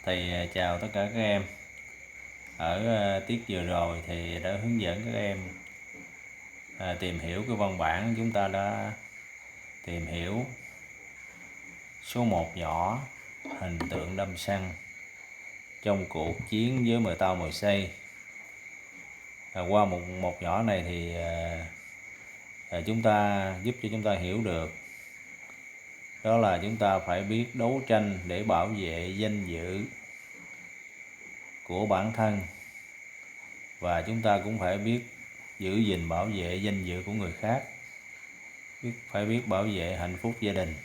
Thầy chào tất cả các em. Ở tiết vừa rồi thì đã hướng dẫn các em tìm hiểu cái văn bản. Chúng ta đã tìm hiểu số 1 nhỏ, hình tượng đâm săn trong cuộc chiến với Mờ Tao Mờ Xây. Qua một nhỏ này thì chúng ta giúp cho chúng ta hiểu được đó là chúng ta phải biết đấu tranh để bảo vệ danh dự của bản thân, và chúng ta cũng phải biết giữ gìn bảo vệ danh dự của người khác, phải biết bảo vệ hạnh phúc gia đình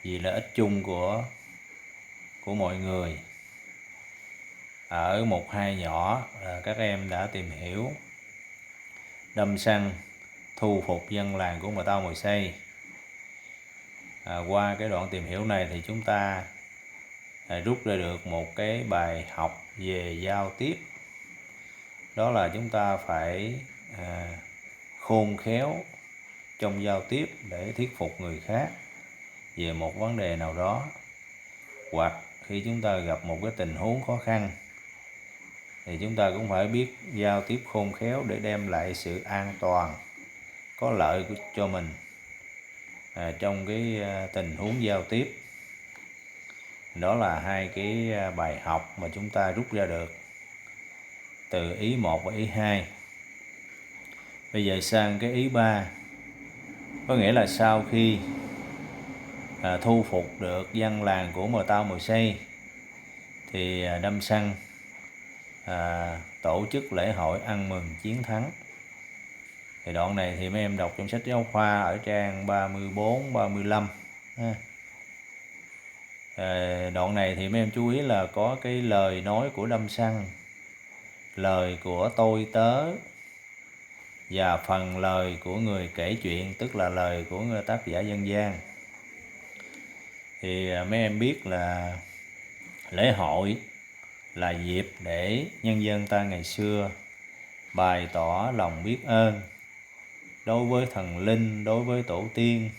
vì lợi ích chung của mọi người. Ở 1-2 nhỏ các em đã tìm hiểu đâm săn thu phục dân làng của Mờ Tao Mờ Xây. Qua cái đoạn tìm hiểu này thì chúng ta rút ra được một cái bài học về giao tiếp, đó là chúng ta phải khôn khéo trong giao tiếp để thuyết phục người khác về một vấn đề nào đó, hoặc khi chúng ta gặp một cái tình huống khó khăn thì chúng ta cũng phải biết giao tiếp khôn khéo để đem lại sự an toàn, có lợi cho mình trong cái tình huống giao tiếp. Đó là hai cái bài học mà chúng ta rút ra được từ ý 1 và ý 2. Bây giờ sang cái ý 3, có nghĩa là sau khi thu phục được dân làng của Mờ Tao Mờ Xây thì đâm săn tổ chức lễ hội ăn mừng chiến thắng. Thì đoạn này thì mấy em đọc trong sách giáo khoa ở trang 34, 35. Đoạn này thì mấy em chú ý là có cái lời nói của đâm săn, lời của tôi tớ và phần lời của người kể chuyện, tức là lời của người tác giả dân gian. Thì mấy em biết là lễ hội là dịp để nhân dân ta ngày xưa bày tỏ lòng biết ơn đối với thần linh, đối với tổ tiên,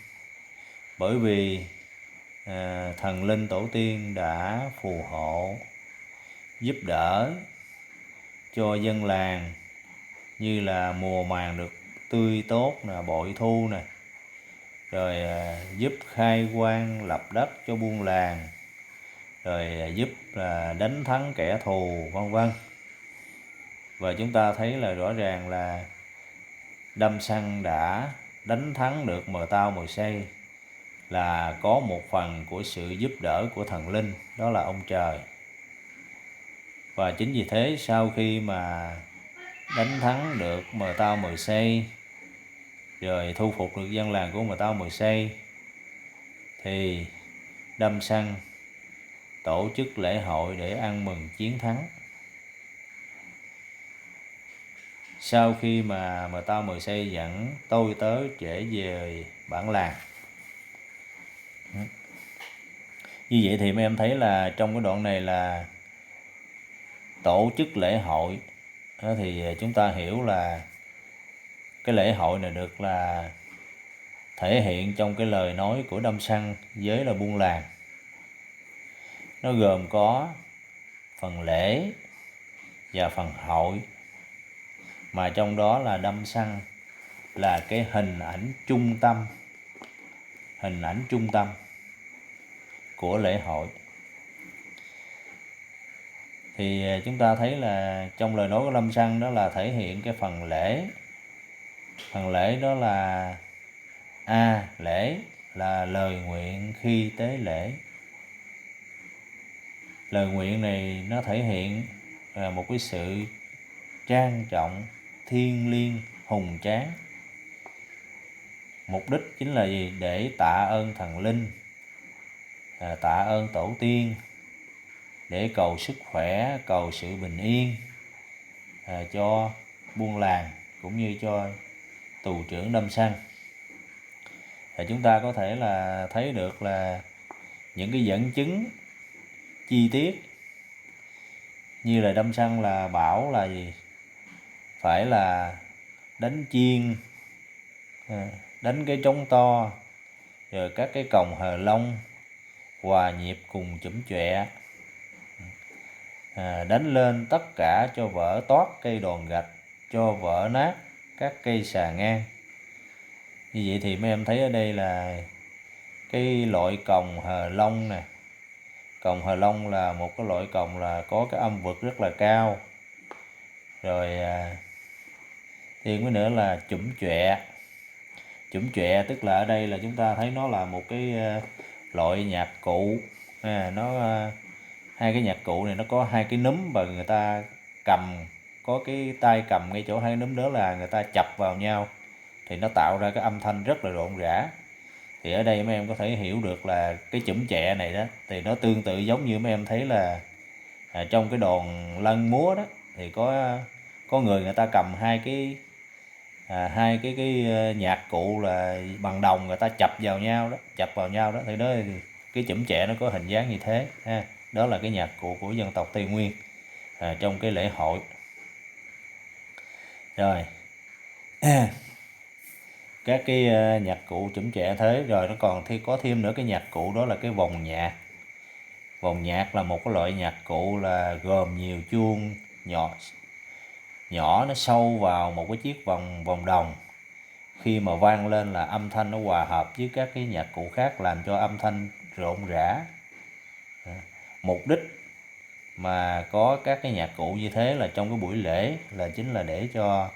bởi vì thần linh tổ tiên đã phù hộ giúp đỡ cho dân làng, như là mùa màng được tươi tốt nè, bội thu nè, rồi giúp khai quang lập đất cho buôn làng, rồi giúp đánh thắng kẻ thù, vân vân. Và chúng ta thấy là rõ ràng là đâm săn đã đánh thắng được Mờ Tao Mờ Xây là có một phần của sự giúp đỡ của thần linh, đó là ông trời. Và chính vì thế sau khi mà đánh thắng được Mờ Tao Mờ Xây, rồi thu phục được dân làng của Mờ Tao Mờ Xây, thì đâm săn tổ chức lễ hội để ăn mừng chiến thắng. Sau khi mà Mờ Tao Mờ Xây dẫn tôi tớ trở về bản làng. Như vậy thì mấy em thấy là trong cái đoạn này là tổ chức lễ hội, thì chúng ta hiểu là cái lễ hội này được là thể hiện trong cái lời nói của đâm săn với là buôn làng. Nó gồm có phần lễ và phần hội, mà trong đó là đâm săn là cái hình ảnh trung tâm của lễ hội. Thì chúng ta thấy là trong lời nói của đâm săn đó là thể hiện cái phần lễ. Phần lễ đó là lễ là lời nguyện khi tế lễ. Lời nguyện này nó thể hiện một cái sự trang trọng, thiêng liêng, hùng tráng. Mục đích chính là gì? Để tạ ơn thần linh, tạ ơn tổ tiên, để cầu sức khỏe, cầu sự bình yên cho buôn làng cũng như cho tù trưởng đâm săn. Chúng ta có thể là thấy được là những cái dẫn chứng chi tiết, như là đâm săn là bảo là gì? Phải là đánh chiên, đánh cái trống to, rồi các cái còng hờ long, hòa nhịp cùng chủm chọe, đánh lên tất cả cho vỡ toát cây đòn gạch, cho vỡ nát các cây xà ngang. Như vậy thì mấy em thấy ở đây là cái loại còng hờ long nè. Còng hờ long là một cái loại còng là có cái âm vực rất là cao. Rồi thêm cái nữa là chủm chọe. Chủm chọe tức là ở đây là chúng ta thấy nó là một cái loại nhạc cụ. Hai cái nhạc cụ này nó có hai cái núm và người ta cầm, có cái tay cầm ngay chỗ hai cái núm đó là người ta chập vào nhau thì nó tạo ra cái âm thanh rất là rộn rã. Thì ở đây mấy em có thể hiểu được là cái chủm chẹ này đó thì nó tương tự giống như mấy em thấy là trong cái đòn lân múa đó thì có người ta cầm hai cái nhạc cụ là bằng đồng, người ta chập vào nhau đó thì đó thì cái chủm chẹ nó có hình dáng như thế ha. Đó là cái nhạc cụ của dân tộc Tây Nguyên trong cái lễ hội. Rồi các cái nhạc cụ chủm chẹ thế. Rồi nó còn có thêm nữa cái nhạc cụ đó là cái vòng nhạc. Vòng nhạc là một cái loại nhạc cụ là gồm nhiều chuông nhỏ nó sâu vào một cái chiếc vòng đồng. Khi mà vang lên là âm thanh nó hòa hợp với các cái nhạc cụ khác làm cho âm thanh rộn rã. Mục đích mà có các cái nhạc cụ như thế là trong cái buổi lễ là chính là để cho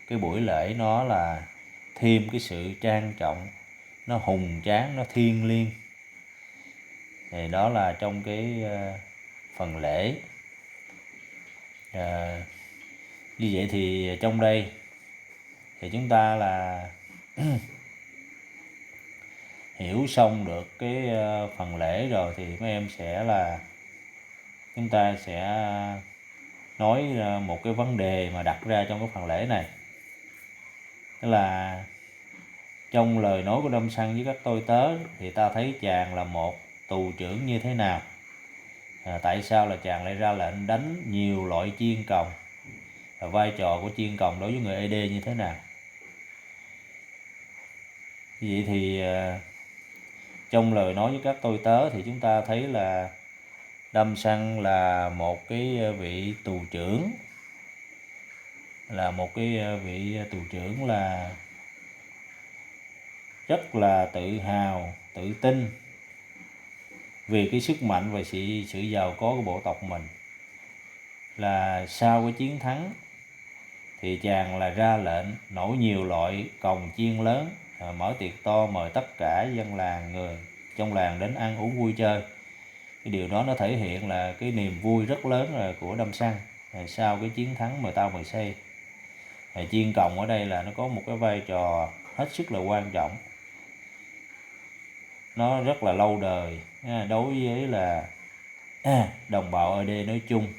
cái buổi lễ nó là thêm cái sự trang trọng, nó hùng tráng, nó thiêng liêng. Thì đó là trong cái phần lễ. Như vậy thì trong đây thì chúng ta là hiểu xong được cái phần lễ rồi thì mấy em sẽ là chúng ta sẽ nói một cái vấn đề mà đặt ra trong cái phần lễ này. Tức là trong lời nói của Đâm Săn với các tôi tớ thì ta thấy chàng là một tù trưởng như thế nào? Tại sao là chàng lại ra lệnh đánh nhiều loại chiên còng? Vai trò của chiên còng đối với người ED như thế nào? Vậy thì trong lời nói với các tôi tớ thì chúng ta thấy là Đâm Săn là một cái vị tù trưởng, là rất là tự hào, tự tin vì cái sức mạnh và sự giàu có của bộ tộc mình. Là sau cái chiến thắng thì chàng là ra lệnh nổ nhiều loại cồng chiên lớn, mở tiệc to mời tất cả dân làng, người trong làng đến ăn uống vui chơi. Cái điều đó nó thể hiện là cái niềm vui rất lớn của Đâm Săn sau cái chiến thắng Mời Tao Mời Xây. Chiên cồng ở đây là nó có một cái vai trò hết sức là quan trọng, nó rất là lâu đời đối với là đồng bào ED nói chung,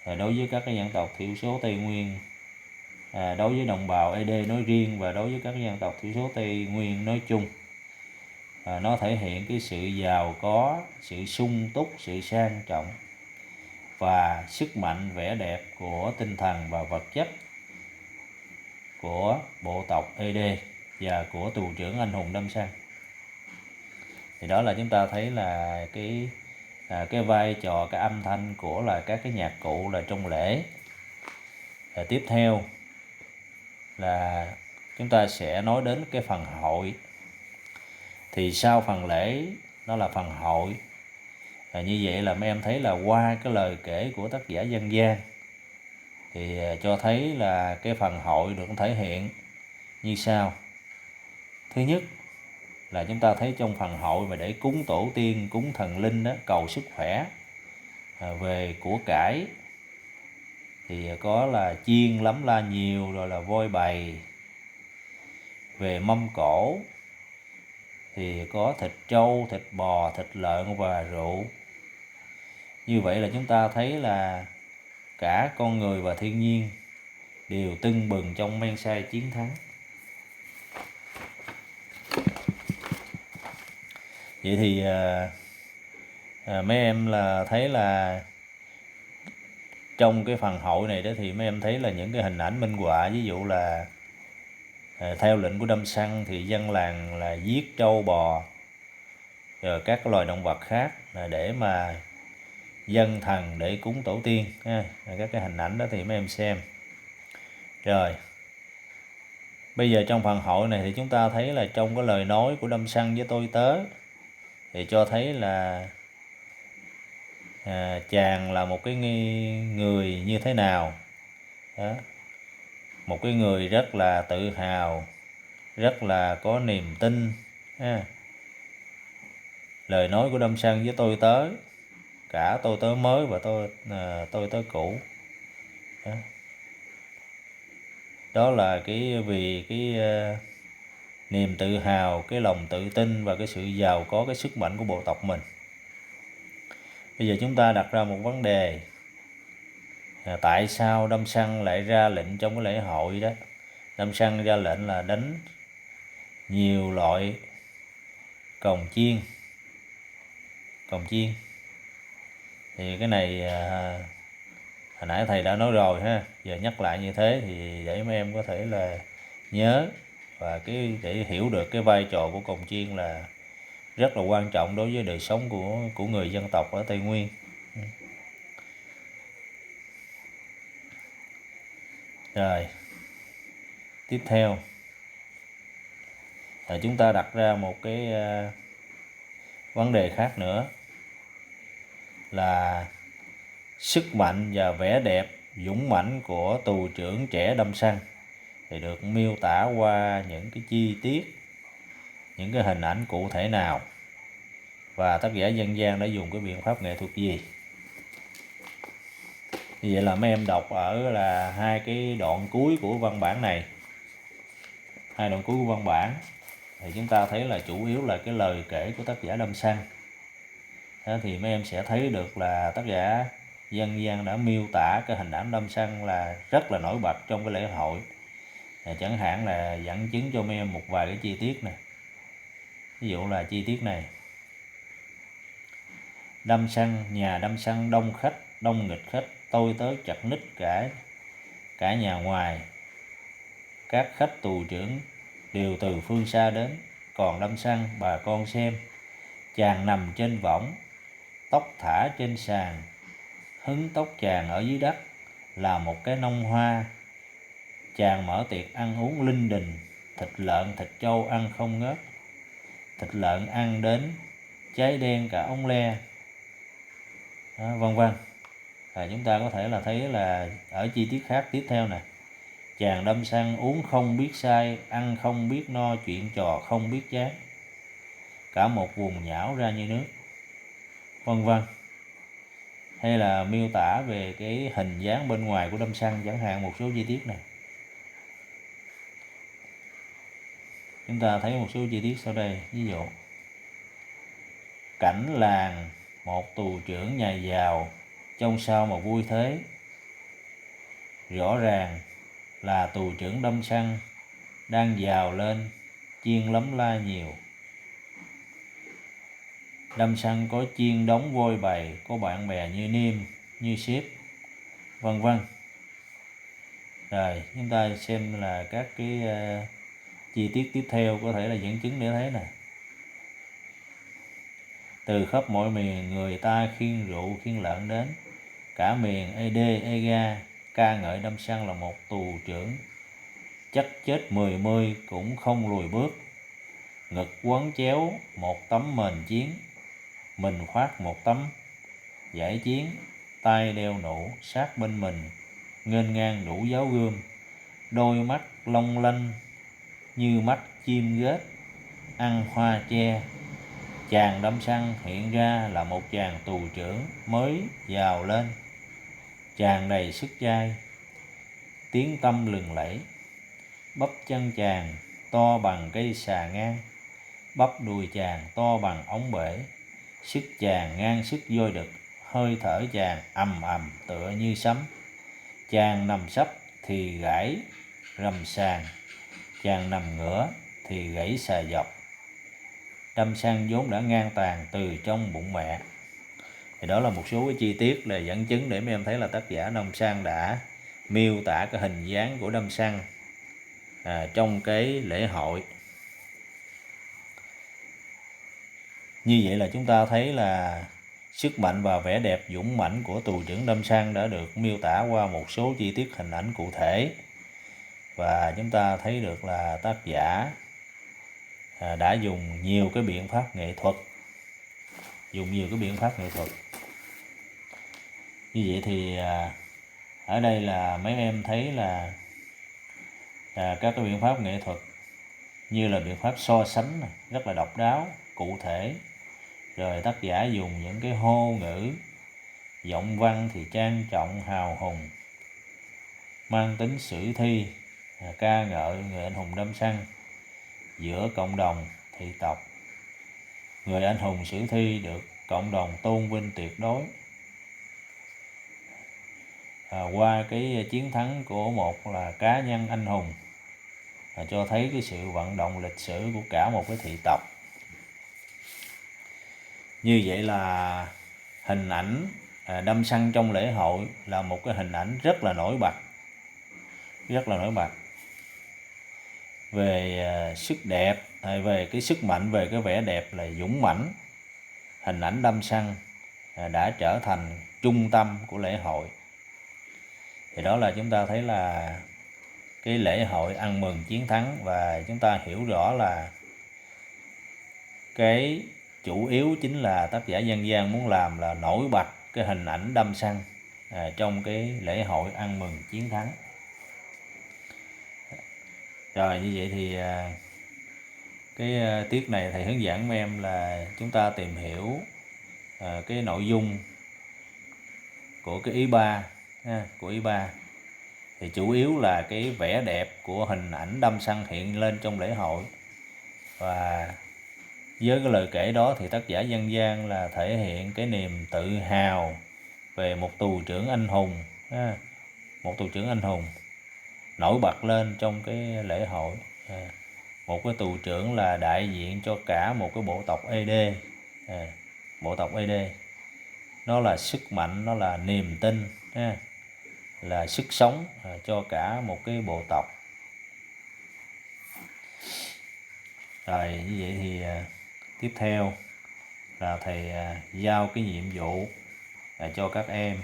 đối với các cái dân tộc thiểu số Tây Nguyên, đối với đồng bào ED nói riêng và đối với các dân tộc thiểu số Tây Nguyên nói chung. Nó thể hiện cái sự giàu có, sự sung túc, sự sang trọng và sức mạnh vẻ đẹp của tinh thần và vật chất của bộ tộc ED và của tù trưởng anh hùng Đâm Săn. Thì đó là chúng ta thấy là cái vai trò, cái âm thanh của là các cái nhạc cụ là trong lễ. Tiếp theo là chúng ta sẽ nói đến cái phần hội. Thì sau phần lễ nó là phần hội. Như vậy là mấy em thấy là qua cái lời kể của tác giả dân gian thì cho thấy là cái phần hội được thể hiện như sau. Thứ nhất là chúng ta thấy trong phần hội mà để cúng tổ tiên, cúng thần linh đó, cầu sức khỏe, về của cải thì có là chiên lắm la nhiều, rồi là voi bày. Về mâm cổ thì có thịt trâu, thịt bò, thịt lợn và rượu. Như vậy là chúng ta thấy là cả con người và thiên nhiên đều tưng bừng trong men say chiến thắng. Vậy thì mấy em là thấy là trong cái phần hội này đó thì mấy em thấy là những cái hình ảnh minh họa, ví dụ là theo lệnh của Đâm Săn thì dân làng là giết trâu bò, rồi các loài động vật khác là để mà dâng thần để cúng tổ tiên ha. Các cái hình ảnh đó thì mấy em xem. Rồi bây giờ trong phần hội này thì chúng ta thấy là trong cái lời nói của Đâm Săn với tôi tớ thì cho thấy là chàng là một cái người như thế nào đó. Một cái người rất là tự hào, rất là có niềm tin ha. Lời nói của Đâm Săn với tôi tớ, cả tôi tớ mới và tôi tớ cũ đó. Đó là vì niềm tự hào, cái lòng tự tin và cái sự giàu có cái sức mạnh của bộ tộc mình. Bây giờ chúng ta đặt ra một vấn đề, tại sao Đâm Săn lại ra lệnh trong cái lễ hội đó? Đâm Săn ra lệnh là đánh nhiều loại cồng chiên. Thì cái này hồi nãy thầy đã nói rồi ha, giờ nhắc lại như thế thì để mấy em có thể là nhớ, và để hiểu được cái vai trò của cồng chiên là rất là quan trọng đối với đời sống của người dân tộc ở Tây Nguyên. Rồi tiếp theo là chúng ta đặt ra một cái vấn đề khác nữa là sức mạnh và vẻ đẹp dũng mãnh của tù trưởng trẻ Đâm Săn thì được miêu tả qua những cái chi tiết, những cái hình ảnh cụ thể nào, và tác giả dân gian đã dùng cái biện pháp nghệ thuật gì. Như vậy là mấy em đọc ở là hai cái đoạn cuối của văn bản này, hai đoạn cuối của văn bản thì chúng ta thấy là chủ yếu là cái lời kể của tác giả Đâm Săn. Thì mấy em sẽ thấy được là tác giả dân gian đã miêu tả cái hình ảnh Đâm Săn là rất là nổi bật trong cái lễ hội. Chẳng hạn là dẫn chứng cho mấy em một vài cái chi tiết này. Ví dụ là chi tiết này: Đâm Săn, nhà Đâm Săn đông khách, đông nghịch khách, tôi tớ chặt ních cả nhà ngoài. Các khách tù trưởng đều từ phương xa đến. Còn Đâm Săn, bà con xem, chàng nằm trên võng, tóc thả trên sàn, hứng tóc chàng ở dưới đất là một cái nông hoa. Chàng mở tiệc ăn uống linh đình, thịt lợn thịt trâu ăn không ngớt. Thịt lợn ăn đến cháy đen cả ống le, vân vân. Chúng ta có thể là thấy là ở chi tiết khác tiếp theo nè: chàng Đâm Săn uống không biết say, ăn không biết no, chuyện trò không biết chán, cả một vùng nhão ra như nước, vân vân. Hay là miêu tả về cái hình dáng bên ngoài của Đâm Săn, chẳng hạn một số chi tiết này. Chúng ta thấy một số chi tiết sau đây. Ví dụ cảnh làng một tù trưởng nhà giàu, trông sao mà vui thế. Rõ ràng là tù trưởng Đâm Săn đang giàu lên, chiên lắm la nhiều. Đâm Săn có chiên đóng vôi bày, có bạn bè như Niêm, như Sếp, vân vân. Rồi chúng ta xem là các cái chi tiết tiếp theo có thể là dẫn chứng để thấy nè. Từ khắp mọi miền người ta khiêng rượu khiêng lợn đến, cả miền Ede Ega ca ngợi Đâm Săn là một tù trưởng chắc chết 10 mươi cũng không lùi bước. Ngực quấn chéo một tấm mền chiến, mình khoác một tấm giải chiến, tay đeo nụ sát bên mình, nghênh ngang đủ giáo gươm. Đôi mắt long lanh như mắt chim ghét, ăn hoa che. Chàng Đâm Săn hiện ra là một chàng tù trưởng mới giàu lên, chàng đầy sức chai, tiếng tâm lừng lẫy. Bắp chân chàng to bằng cây xà ngang, bắp đùi chàng to bằng ống bể. Sức chàng ngang sức voi đực, hơi thở chàng ầm ầm tựa như sấm. Chàng nằm sấp thì gãy rầm sàn, chàng nằm ngửa thì gãy xà dọc. Đâm Săn vốn đã ngang tàn từ trong bụng mẹ. Thì đó là một số cái chi tiết là dẫn chứng để mấy em thấy là tác giả Đâm Săn đã miêu tả cái hình dáng của Đâm Săn trong cái lễ hội. Như vậy là chúng ta thấy là sức mạnh và vẻ đẹp dũng mãnh của tù trưởng Đâm Sang đã được miêu tả qua một số chi tiết hình ảnh cụ thể. Và chúng ta thấy được là tác giả đã dùng nhiều cái biện pháp nghệ thuật. Như vậy thì ở đây là mấy em thấy là các cái biện pháp nghệ thuật như là biện pháp so sánh rất là độc đáo, cụ thể. Rồi tác giả dùng những cái hô ngữ, giọng văn thì trang trọng, hào hùng, mang tính sử thi, ca ngợi người anh hùng Đâm Săn giữa cộng đồng thị tộc. Người anh hùng sử thi được cộng đồng tôn vinh tuyệt đối qua cái chiến thắng của một là cá nhân anh hùng, cho thấy cái sự vận động lịch sử của cả một cái thị tộc. Như vậy là hình ảnh Đâm Săn trong lễ hội là một cái hình ảnh rất là nổi bật về sức đẹp, về cái sức mạnh, về cái vẻ đẹp là dũng mãnh. Hình ảnh Đâm Săn đã trở thành trung tâm của lễ hội. Thì đó là chúng ta thấy là cái lễ hội ăn mừng chiến thắng, và chúng ta hiểu rõ là cái chủ yếu chính là tác giả dân gian muốn làm là nổi bật cái hình ảnh Đâm Săn trong cái lễ hội ăn mừng chiến thắng. Rồi như vậy thì cái tiết này thầy hướng dẫn mấy em là chúng ta tìm hiểu cái nội dung của cái ý 3 thì chủ yếu là cái vẻ đẹp của hình ảnh Đâm Săn hiện lên trong lễ hội. Và với cái lời kể đó thì tác giả dân gian là thể hiện cái niềm tự hào về một tù trưởng anh hùng, nổi bật lên trong cái lễ hội. Một cái tù trưởng là đại diện cho cả một cái bộ tộc ED. Bộ tộc ED nó là sức mạnh, nó là niềm tin, là sức sống cho cả một cái bộ tộc. Rồi như vậy thì tiếp theo là thầy giao cái nhiệm vụ cho các em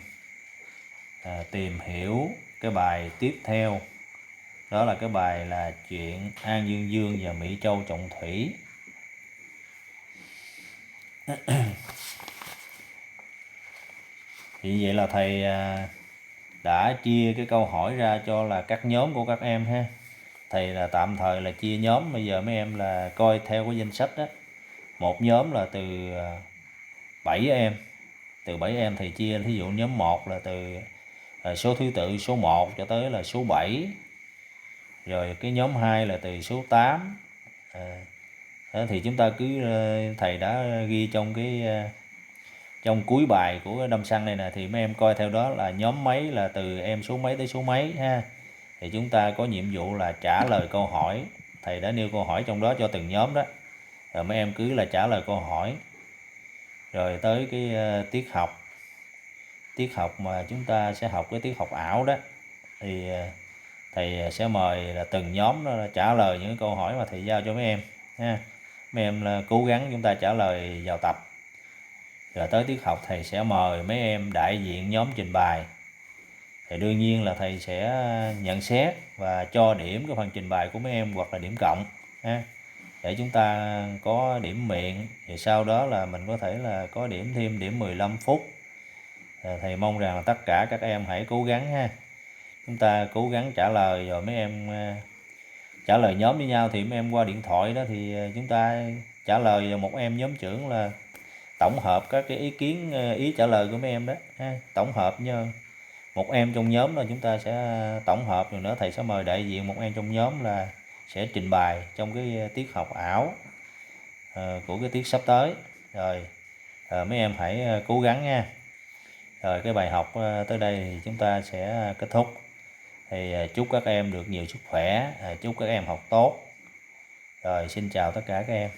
tìm hiểu cái bài tiếp theo. Đó là cái bài là chuyện An Dương Dương và Mỹ Châu Trọng Thủy. Thì vậy là thầy đã chia cái câu hỏi ra cho là các nhóm của các em ha. Thầy là tạm thời là chia nhóm, bây giờ mấy em là coi theo cái danh sách đó. Một nhóm là từ 7 em. Từ 7 em thầy chia, thí dụ nhóm 1 là từ số thứ tự số 1 cho tới là số 7. Rồi cái nhóm 2 là từ số 8. Thì chúng ta cứ thầy đã ghi trong cái trong cuối bài của Đâm Săn này nè, thì mấy em coi theo đó là nhóm mấy là từ em số mấy tới số mấy ha. Thì chúng ta có nhiệm vụ là trả lời câu hỏi. Thầy đã nêu câu hỏi trong đó cho từng nhóm đó. Rồi mấy em cứ là trả lời câu hỏi. Rồi tới cái tiết học mà chúng ta sẽ học cái tiết học ảo đó, thì thầy sẽ mời là từng nhóm đó là trả lời những câu hỏi mà thầy giao cho mấy em ha. Mấy em là cố gắng chúng ta trả lời vào tập. Rồi tới tiết học thầy sẽ mời mấy em đại diện nhóm trình bày. Thì đương nhiên là thầy sẽ nhận xét và cho điểm cái phần trình bày của mấy em hoặc là điểm cộng ha, để chúng ta có điểm miệng. Thì sau đó là mình có thể là có điểm thêm điểm 15 phút. Thầy mong rằng là tất cả các em hãy cố gắng ha. Chúng ta cố gắng trả lời, rồi mấy em trả lời nhóm với nhau thì mấy em qua điện thoại đó thì chúng ta trả lời, và một em nhóm trưởng là tổng hợp các cái ý kiến, ý trả lời của mấy em đó ha. Tổng hợp nha. Một em trong nhóm là chúng ta sẽ tổng hợp, rồi nữa thầy sẽ mời đại diện một em trong nhóm là sẽ trình bày trong cái tiết học ảo của cái tiết sắp tới. Rồi mấy em hãy cố gắng nha. Rồi cái bài học tới đây thì chúng ta sẽ kết thúc. Thì chúc các em được nhiều sức khỏe, chúc các em học tốt. Rồi xin chào tất cả các em.